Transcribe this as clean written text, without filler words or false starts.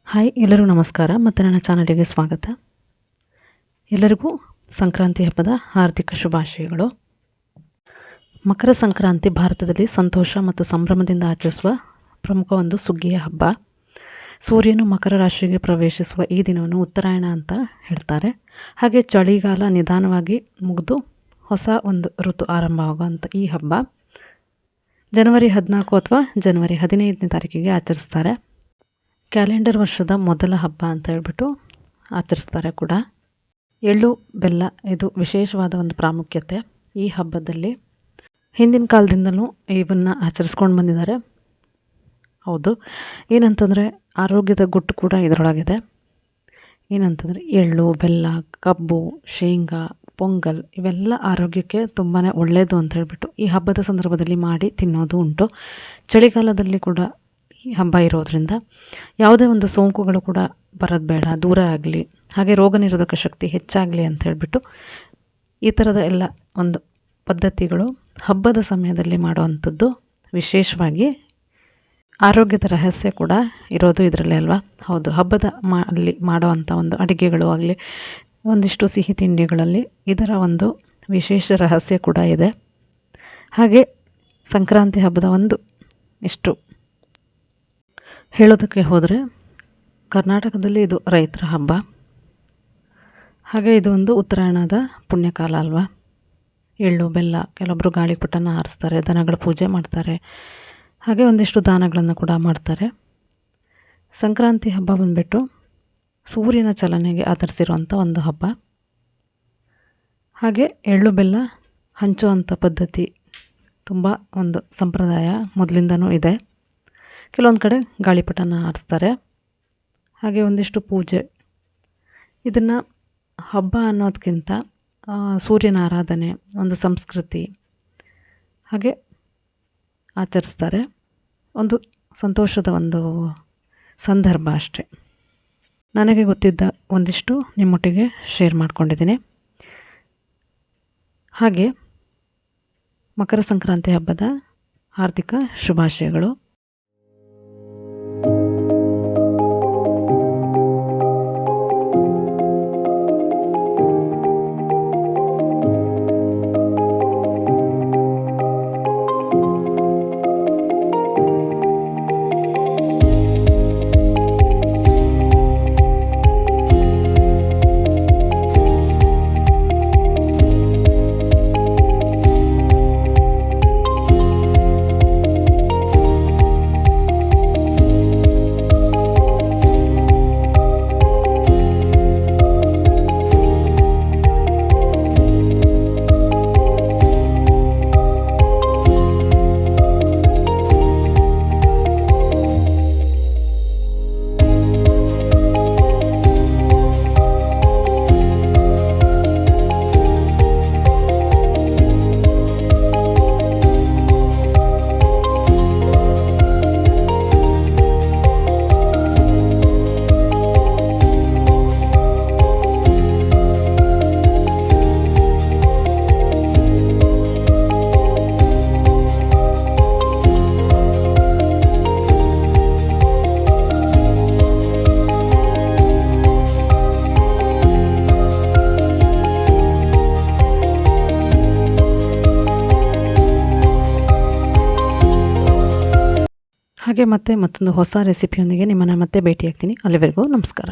Hi ಎಲ್ಲರಿಗೂ ನಮಸ್ಕಾರ ಮತ್ತು ನನ್ನ ಚಾನಲಿಗೆ ಸ್ವಾಗತ. ಎಲ್ಲರಿಗೂ ಸಂಕ್ರಾಂತಿ ಹಬ್ಬದ ಹಾರ್ದಿಕ ಶುಭಾಶಯಗಳು. ಮಕರ ಸಂಕ್ರಾಂತಿ ಭಾರತದಲ್ಲಿ ಸಂತೋಷ ಮತ್ತು ಸಂಭ್ರಮದಿಂದ ಆಚರಿಸುವ ಪ್ರಮುಖ ಒಂದು ಸುಗ್ಗಿಯ ಹಬ್ಬ. ಸೂರ್ಯನು ಮಕರ ರಾಶಿಗೆ ಪ್ರವೇಶಿಸುವ ಈ ದಿನವನ್ನು ಉತ್ತರಾಯಣ ಅಂತ ಹೇಳ್ತಾರೆ. ಹಾಗೆ ಚಳಿಗಾಲ ನಿಧಾನವಾಗಿ ಮುಗಿದು ಹೊಸ ಒಂದು ಋತು ಆರಂಭವಾಗುವಂಥ ಈ ಹಬ್ಬ ಜನವರಿ 14 ಅಥವಾ ಜನವರಿ 15ನೇ ತಾರೀಕಿಗೆ ಆಚರಿಸ್ತಾರೆ. ಕ್ಯಾಲೆಂಡರ್ ವರ್ಷದ ಮೊದಲ ಹಬ್ಬ ಅಂತ ಹೇಳ್ಬಿಟ್ಟು ಆಚರಿಸ್ತಾರೆ ಕೂಡ. ಎಳ್ಳು ಬೆಲ್ಲ ಇದು ವಿಶೇಷವಾದ ಒಂದು ಪ್ರಾಮುಖ್ಯತೆ ಈ ಹಬ್ಬದಲ್ಲಿ. ಹಿಂದಿನ ಕಾಲದಿಂದಲೂ ಇವನ್ನು ಆಚರಿಸ್ಕೊಂಡು ಬಂದಿದ್ದಾರೆ. ಹೌದು, ಏನಂತಂದರೆ ಆರೋಗ್ಯದ ಗುಟ್ಟು ಕೂಡ ಇದರೊಳಗಿದೆ. ಏನಂತಂದರೆ ಎಳ್ಳು ಬೆಲ್ಲ ಕಬ್ಬು ಶೇಂಗಾ ಪೊಂಗಲ್ ಇವೆಲ್ಲ ಆರೋಗ್ಯಕ್ಕೆ ತುಂಬಾ ಒಳ್ಳೆಯದು ಅಂತ ಹೇಳ್ಬಿಟ್ಟು ಈ ಹಬ್ಬದ ಸಂದರ್ಭದಲ್ಲಿ ಮಾಡಿ ತಿನ್ನೋದು ಉಂಟು. ಚಳಿಗಾಲದಲ್ಲಿ ಕೂಡ ಈ ಹಬ್ಬ ಇರೋದರಿಂದ ಯಾವುದೇ ಒಂದು ಸೋಂಕುಗಳು ಕೂಡ ಬರೋದು ಬೇಡ, ದೂರ ಆಗಲಿ, ಹಾಗೆ ರೋಗ ನಿರೋಧಕ ಶಕ್ತಿ ಹೆಚ್ಚಾಗಲಿ ಅಂತ ಹೇಳ್ಬಿಟ್ಟು ಈ ಥರದ ಎಲ್ಲ ಒಂದು ಪದ್ಧತಿಗಳು ಹಬ್ಬದ ಸಮಯದಲ್ಲಿ ಮಾಡುವಂಥದ್ದು. ವಿಶೇಷವಾಗಿ ಆರೋಗ್ಯದ ರಹಸ್ಯ ಕೂಡ ಇರೋದು ಇದರಲ್ಲೇ ಅಲ್ವಾ. ಹೌದು, ಹಬ್ಬದ ಅಲ್ಲಿ ಮಾಡುವಂಥ ಒಂದು ಅಡುಗೆಗಳು ಆಗಲಿ, ಒಂದಿಷ್ಟು ಸಿಹಿ ತಿಂಡಿಗಳಲ್ಲಿ ಇದರ ಒಂದು ವಿಶೇಷ ರಹಸ್ಯ ಕೂಡ ಇದೆ. ಹಾಗೆ ಸಂಕ್ರಾಂತಿ ಹಬ್ಬದ ಒಂದು ಇಷ್ಟು ಹೇಳೋದಕ್ಕೆ ಹೋದರೆ ಕರ್ನಾಟಕದಲ್ಲಿ ಇದು ರೈತರ ಹಬ್ಬ. ಹಾಗೆ ಇದು ಒಂದು ಉತ್ತರಾಯಣದ ಪುಣ್ಯಕಾಲ ಅಲ್ವಾ. ಎಳ್ಳು ಬೆಲ್ಲ, ಕೆಲವೊಬ್ಬರು ಗಾಳಿಪಟನ ಹಾರಿಸ್ತಾರೆ, ದನಗಳ ಪೂಜೆ ಮಾಡ್ತಾರೆ, ಹಾಗೆ ಒಂದಿಷ್ಟು ದಾನಗಳನ್ನು ಕೂಡ ಮಾಡ್ತಾರೆ. ಸಂಕ್ರಾಂತಿ ಹಬ್ಬ ಬಂದುಬಿಟ್ಟು ಸೂರ್ಯನ ಚಲನೆಗೆ ಆಧರಿಸಿರುವಂಥ ಒಂದು ಹಬ್ಬ. ಹಾಗೆ ಎಳ್ಳು ಬೆಲ್ಲ ಹಂಚುವಂಥ ಪದ್ಧತಿ ತುಂಬ ಒಂದು ಸಂಪ್ರದಾಯ ಮೊದಲಿಂದನೂ ಇದೆ. ಕೆಲವೊಂದು ಕಡೆ ಗಾಳಿಪಟನ ಹಾರಿಸ್ತಾರೆ, ಹಾಗೆ ಒಂದಿಷ್ಟು ಪೂಜೆ. ಇದನ್ನು ಹಬ್ಬ ಅನ್ನೋದಕ್ಕಿಂತ ಸೂರ್ಯನ ಆರಾಧನೆ, ಒಂದು ಸಂಸ್ಕೃತಿ ಹಾಗೆ ಆಚರಿಸ್ತಾರೆ. ಒಂದು ಸಂತೋಷದ ಒಂದು ಸಂದರ್ಭ ಅಷ್ಟೆ. ನನಗೆ ಗೊತ್ತಿದ್ದ ಒಂದಿಷ್ಟು ನಿಮ್ಮೊಟ್ಟಿಗೆ ಶೇರ್ ಮಾಡ್ಕೊಂಡಿದ್ದೀನಿ. ಹಾಗೆ ಮಕರ ಸಂಕ್ರಾಂತಿ ಹಬ್ಬದ ಹಾರ್ದಿಕ ಶುಭಾಶಯಗಳು. ಹಾಗೆ ಮತ್ತೆ ಮತ್ತೊಂದು ಹೊಸ ರೆಸಿಪಿಯೊಂದಿಗೆ ನಿಮ್ಮನ್ನು ಮತ್ತೆ ಭೇಟಿಯಾಗ್ತೀನಿ. ಅಲ್ಲಿವರೆಗೂ ನಮಸ್ಕಾರ.